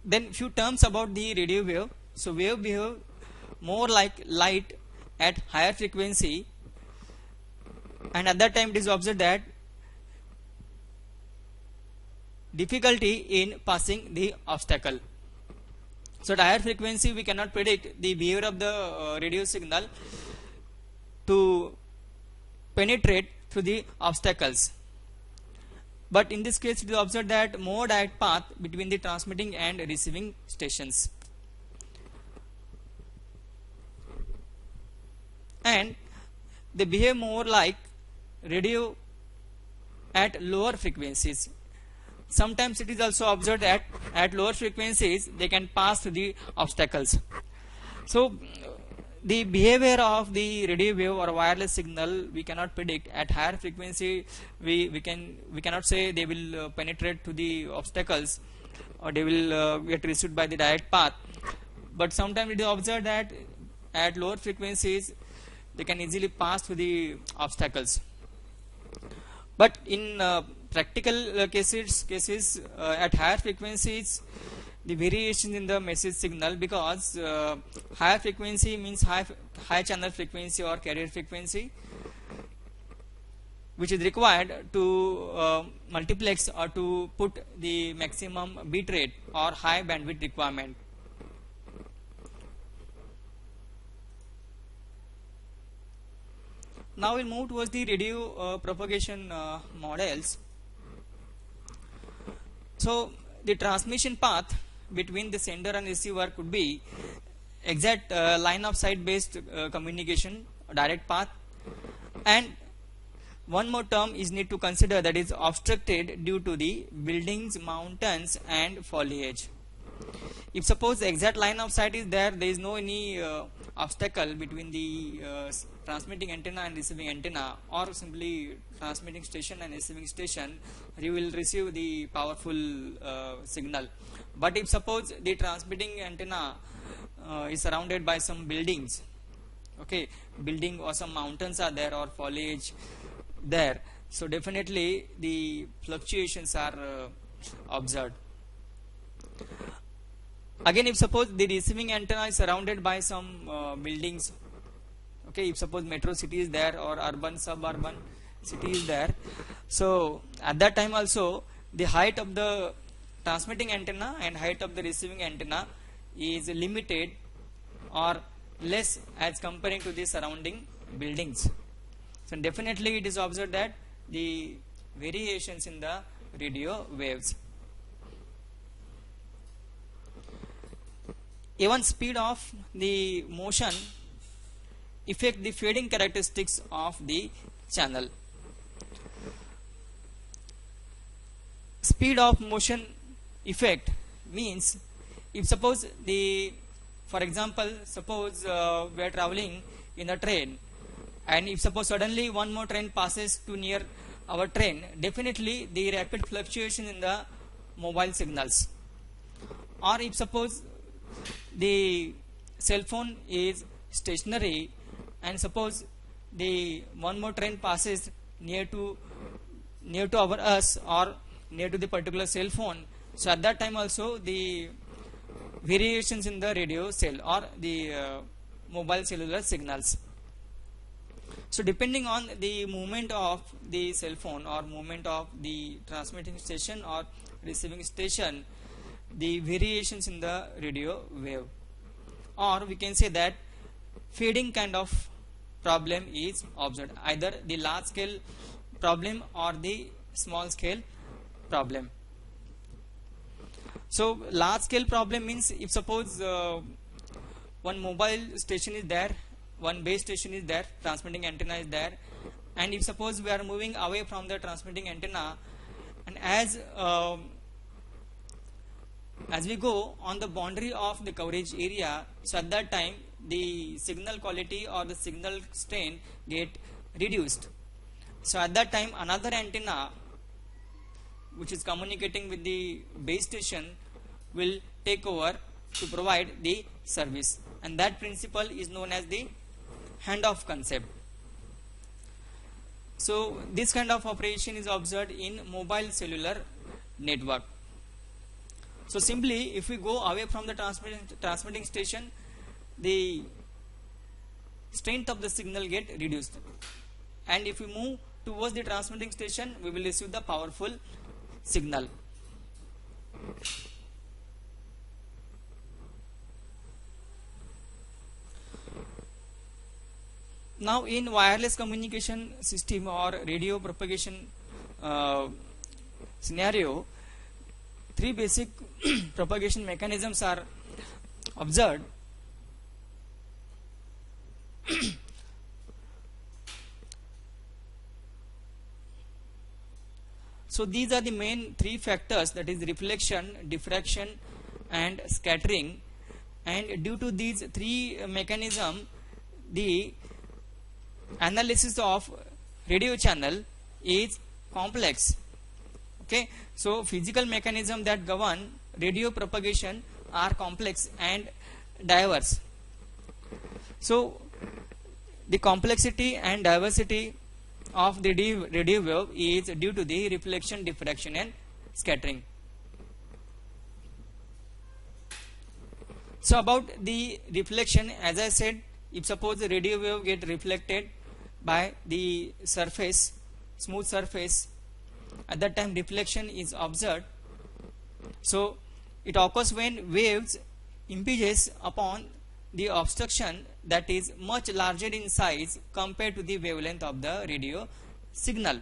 Then few terms about the radio wave. So wave behave more like light at higher frequency, and at that time it is observed that difficulty in passing the obstacle. So at higher frequency we cannot predict the behavior of the radio signal to penetrate through the obstacles. But in this case it is observed that more direct path between the transmitting and receiving stations. And they behave more like radio at lower frequencies. Sometimes it is also observed that at lower frequencies they can pass through the obstacles. So the behavior of the radio wave or wireless signal we cannot predict. At higher frequency we cannot say they will penetrate to the obstacles or they will get received by the direct path. But sometimes it is observed that at lower frequencies they can easily pass through the obstacles. But in practical cases at higher frequencies the variation in the message signal, because higher frequency means high channel frequency or carrier frequency, which is required to multiplex or to put the maximum bit rate or high bandwidth requirement. Now we'll move towards the radio propagation models. So the transmission path between the sender and receiver could be exact line of sight based communication, direct path, and one more term is need to consider, that is obstructed due to the buildings, mountains and foliage. If suppose the exact line of sight is there is no any obstacle between the transmitting antenna and receiving antenna, or simply transmitting station and receiving station, you will receive the powerful signal. But if suppose the transmitting antenna is surrounded by some buildings, okay, building or some mountains are there or foliage there, so definitely the fluctuations are observed. Again, if suppose the receiving antenna is surrounded by some buildings, okay, if suppose metro city is there or urban suburban city is there, so at that time also the height of the transmitting antenna and height of the receiving antenna is limited or less as comparing to the surrounding buildings. So definitely it is observed that the variations in the radio waves. Even speed of the motion affect the fading characteristics of the channel. Speed of motion effect means, if suppose the, for example, suppose we are traveling in a train, and if suppose suddenly one more train passes too near our train, definitely the rapid fluctuation in the mobile signals. Or if suppose the cell phone is stationary and suppose the one more train passes near to us or near to the particular cell phone, so at that time also the variations in the radio cell or the mobile cellular signals. So depending on the movement of the cell phone or movement of the transmitting station or receiving station, the variations in the radio wave, or we can say that fading kind of problem is observed, either the large scale problem or the small scale problem. So large scale problem means, if suppose one mobile station is there, one base station is there, transmitting antenna is there, and if suppose we are moving away from the transmitting antenna, and as we go on the boundary of the coverage area, so at that time the signal quality or the signal strain get reduced. So at that time another antenna which is communicating with the base station will take over to provide the service, and that principle is known as the handoff concept. So this kind of operation is observed in mobile cellular network. So simply, if we go away from the transmitting station, the strength of the signal get reduced, and if we move towards the transmitting station, we will receive the powerful signal. Now in wireless communication system or radio propagation scenario, three basic propagation mechanisms are observed. So these are the main three factors, that is reflection, diffraction and scattering, and due to these three mechanisms, the analysis of radio channel is complex. Okay, so physical mechanism that govern radio propagation are complex and diverse. So the complexity and diversity of the radio wave is due to the reflection, diffraction and scattering. So about the reflection, as I said, if suppose the radio wave get reflected by the surface, smooth surface, at that time reflection is observed. So it occurs when waves impinges upon the obstruction that is much larger in size compared to the wavelength of the radio signal.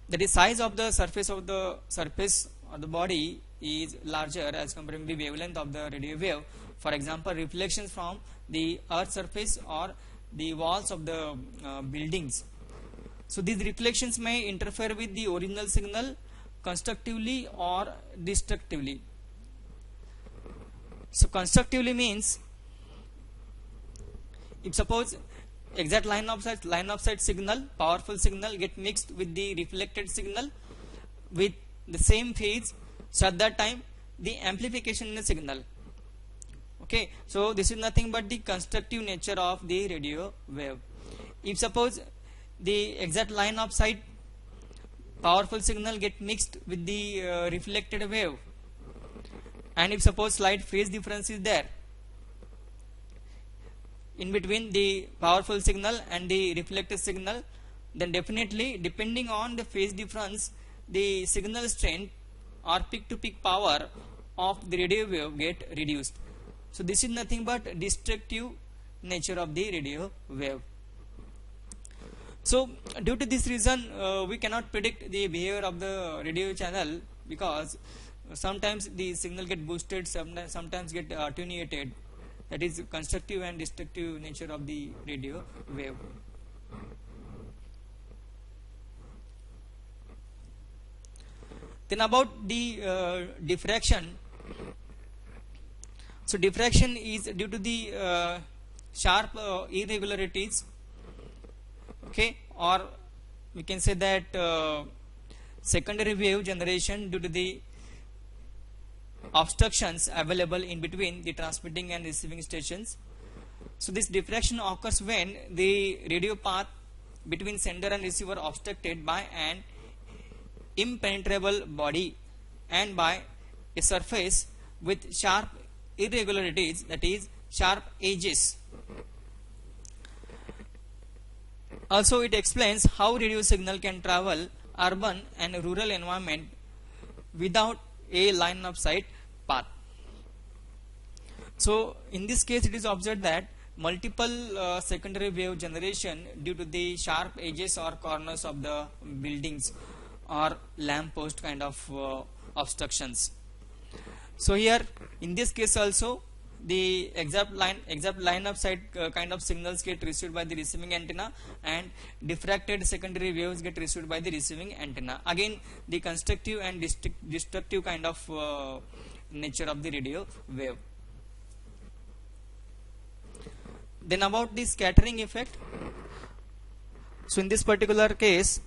That is, size of the surface of the body is larger as compared to the wavelength of the radio wave. For example, reflections from the earth surface or the walls of the buildings. So these reflections may interfere with the original signal constructively or destructively. So constructively means, if suppose exact line of sight signal, powerful signal get mixed with the reflected signal with the same phase, so at that time the amplification in the signal. Okay, so this is nothing but the constructive nature of the radio wave. If suppose the exact line of sight powerful signal get mixed with the reflected wave, and if suppose slight phase difference is there in between the powerful signal and the reflected signal, then definitely depending on the phase difference, the signal strength or peak to peak power of the radio wave get reduced. So this is nothing but destructive nature of the radio wave. So due to this reason, we cannot predict the behavior of the radio channel, because sometimes the signal get boosted, sometimes get attenuated. That is constructive and destructive nature of the radio wave. Then about the diffraction. So diffraction is due to the sharp irregularities, okay, or we can say that secondary wave generation due to the obstructions available in between the transmitting and receiving stations. So this diffraction occurs when the radio path between sender and receiver obstructed by an impenetrable body and by a surface with sharp irregularities, that is sharp edges. Also it explains how radio signal can travel urban and rural environment without a line of sight path. So in this case it is observed that multiple secondary wave generation due to the sharp edges or corners of the buildings or lamp post kind of obstructions. So here in this case also the exact line of sight kind of signals get received by the receiving antenna, and diffracted secondary waves get received by the receiving antenna. Again the constructive and destructive kind of nature of the radio wave. Then about the scattering effect. So in this particular case,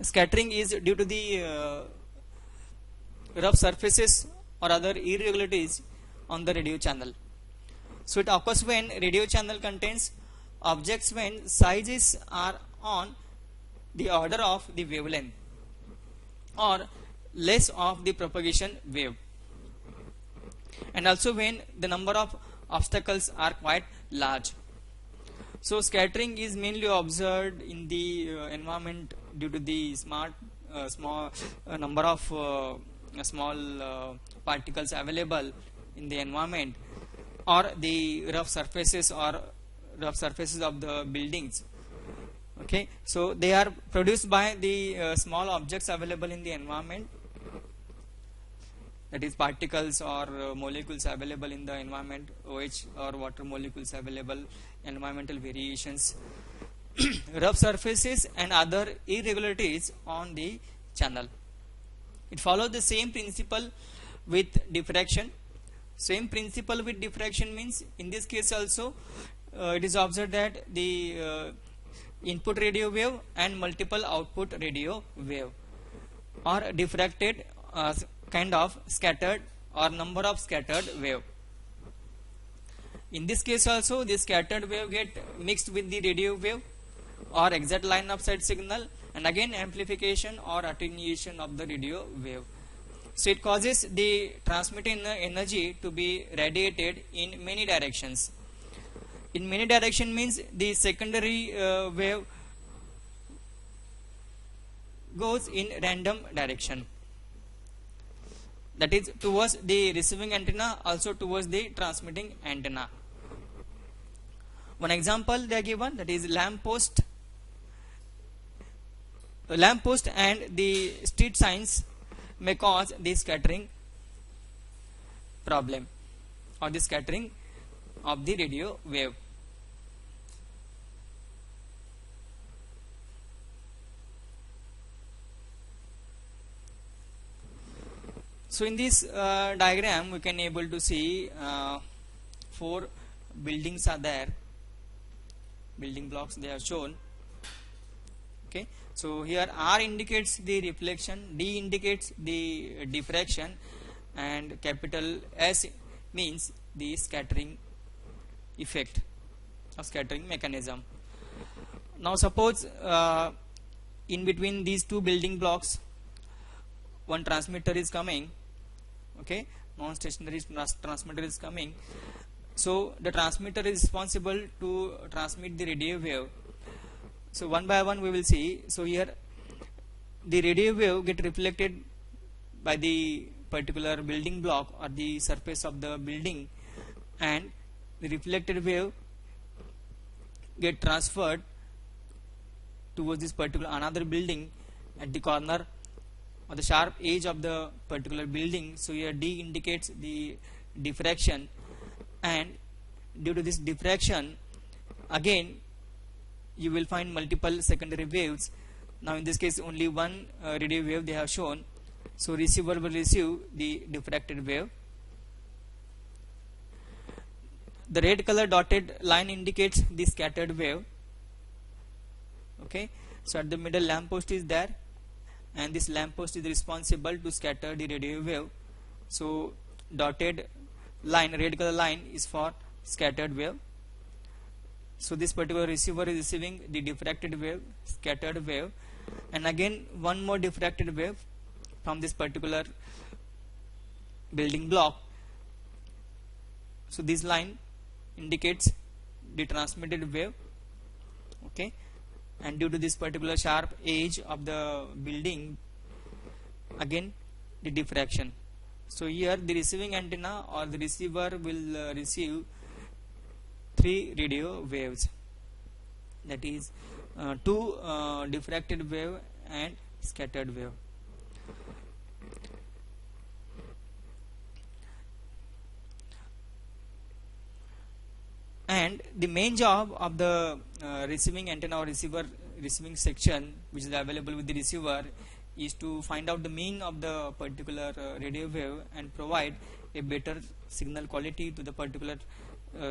scattering is due to the rough surfaces or other irregularities on the radio channel. So it occurs when radio channel contains objects when sizes are on the order of the wavelength, or less of the propagation wave, and also when the number of obstacles are quite large. So scattering is mainly observed in the environment due to the small number of small particles available in the environment, or the rough surfaces of the buildings. Okay, so they are produced by the small objects available in the environment, that is particles or molecules available in the environment, OH or water molecules available, environmental variations, rough surfaces and other irregularities on the channel. It follows the same principle with diffraction. Same principle with diffraction means in this case also it is observed that the input radio wave and multiple output radio wave are diffracted, kind of scattered, or number of scattered wave. In this case also the scattered wave get mixed with the radio wave or exact line of sight signal, and again amplification or attenuation of the radio wave. So it causes the transmitting energy to be radiated in many directions. In many direction means the secondary wave goes in random direction, that is towards the receiving antenna, also towards the transmitting antenna. One example they are given, that is lamp post and the street signs may cause the scattering problem or the scattering of the radio wave. So in this diagram we can able to see 4 buildings are there, building blocks they are shown. Okay, so here R indicates the reflection, D indicates the diffraction, and capital S means the scattering effect or scattering mechanism. Now suppose in between these 2 building blocks one transmitter is coming. Okay, non-stationary transmitter is coming. So the transmitter is responsible to transmit the radio wave. So one by one we will see. So here the radio wave get reflected by the particular building block or the surface of the building, and the reflected wave get transferred towards this particular another building at the corner or the sharp edge of the particular building. So here D indicates the diffraction, and due to this diffraction again you will find multiple secondary waves. Now in this case only one radio wave they have shown, so receiver will receive the diffracted wave. The red color dotted line indicates the scattered wave. Okay, so at the middle lamp post is there, and this lamp post is responsible to scatter the radio wave. So dotted line, red color line, is for scattered wave. So this particular receiver is receiving the diffracted wave, scattered wave, and again one more diffracted wave from this particular building block. So this line indicates the transmitted wave. Okay, and due to this particular sharp edge of the building again the diffraction. So here the receiving antenna or the receiver will receive 3 radio waves, that is 2 diffracted wave and scattered wave. And the main job of the receiving antenna or receiving section which is available with the receiver is to find out the mean of the particular radio wave and provide a better signal quality to the particular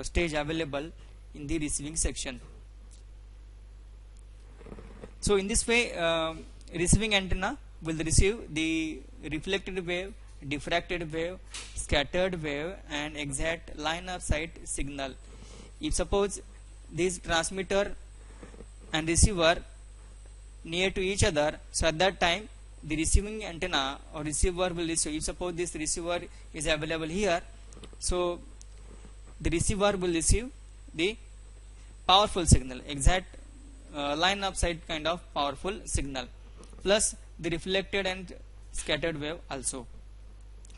stage available in the receiving section. So in this way receiving antenna will receive the reflected wave, diffracted wave, scattered wave, and exact line of sight signal. If suppose this transmitter and receiver near to each other, so at that time the receiving antenna or receiver will receive, if suppose this receiver is available here, so the receiver will receive the powerful signal, exact line of sight kind of powerful signal, plus the reflected and scattered wave also.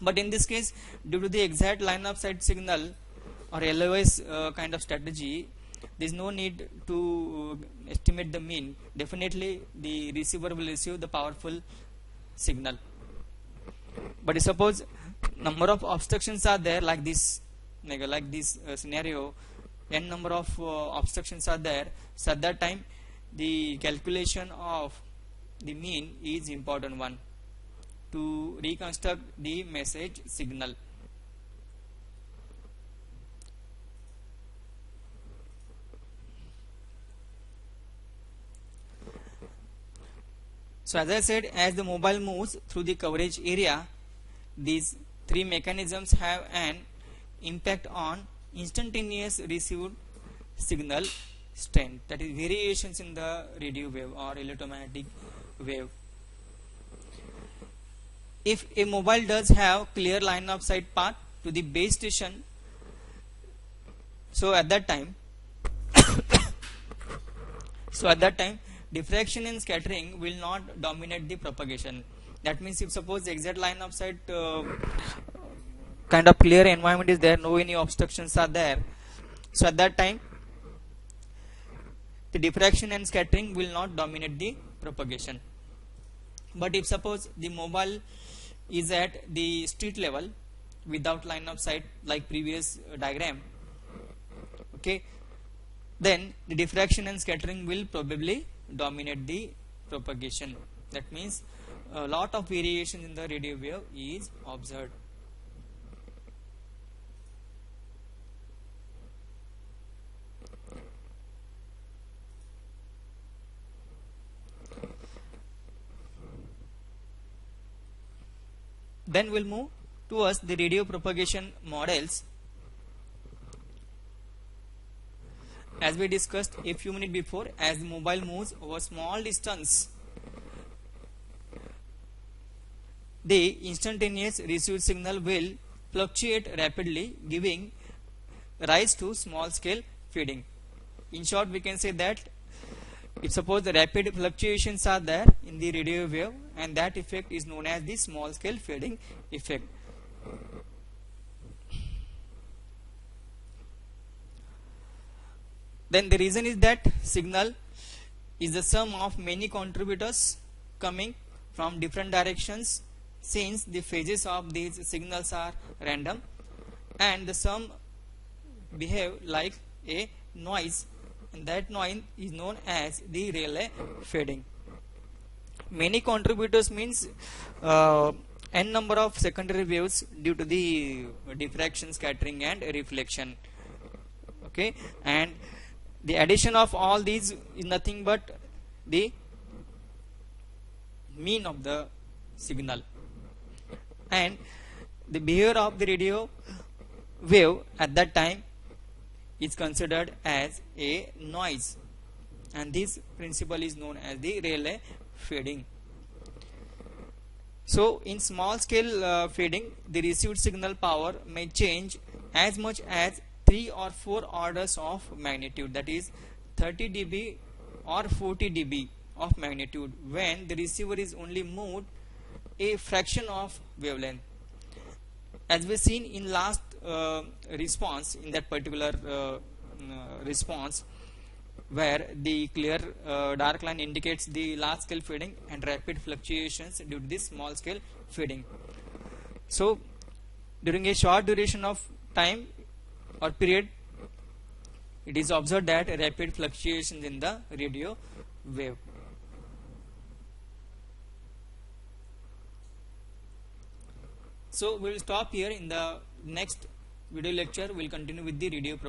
But in this case, due to the exact line of sight signal or LOS kind of strategy, there is no need to estimate the mean. Definitely the receiver will receive the powerful signal. But suppose number of obstructions are there like this scenario, n number of obstructions are there, so at that time the calculation of the mean is important one to reconstruct the message signal. So as I said, as the mobile moves through the coverage area, these three mechanisms have an impact on instantaneous received signal strength, that is variations in the radio wave or electromagnetic wave. If a mobile does have clear line of sight path to the base station, so at that time diffraction and scattering will not dominate the propagation. That means if suppose the exact line of sight kind of clear environment is there, no any obstructions are there, so at that time the diffraction and scattering will not dominate the propagation. But if suppose the mobile is at the street level without line of sight like previous diagram, okay, then the diffraction and scattering will probably dominate the propagation. That means a lot of variation in the radio wave is observed. Then we'll move towards the radio propagation models. As we discussed a few minutes before, as the mobile moves over small distance, the instantaneous received signal will fluctuate rapidly, giving rise to small scale fading. In short, we can say that if suppose the rapid fluctuations are there in the radio wave, and that effect is known as the small scale fading effect. Then the reason is that signal is the sum of many contributors coming from different directions, since the phases of these signals are random and the sum behave like a noise, and that noise is known as the Rayleigh fading. Many contributors means n number of secondary waves due to the diffraction, scattering and reflection, okay, and the addition of all these is nothing but the mean of the signal, and the behavior of the radio wave at that time is considered as a noise, and this principle is known as the Rayleigh fading. So in small scale fading, the received signal power may change as much as 3 or 4 orders of magnitude, that is 30 dB or 40 dB of magnitude, when the receiver is only moved a fraction of wavelength. As we seen in last response, in that particular response where the clear dark line indicates the large scale fading and rapid fluctuations due to this small scale fading. So during a short duration of time or period, it is observed that rapid fluctuations in the radio wave. So we will stop here. In the next video lecture we will continue with the radio propagation.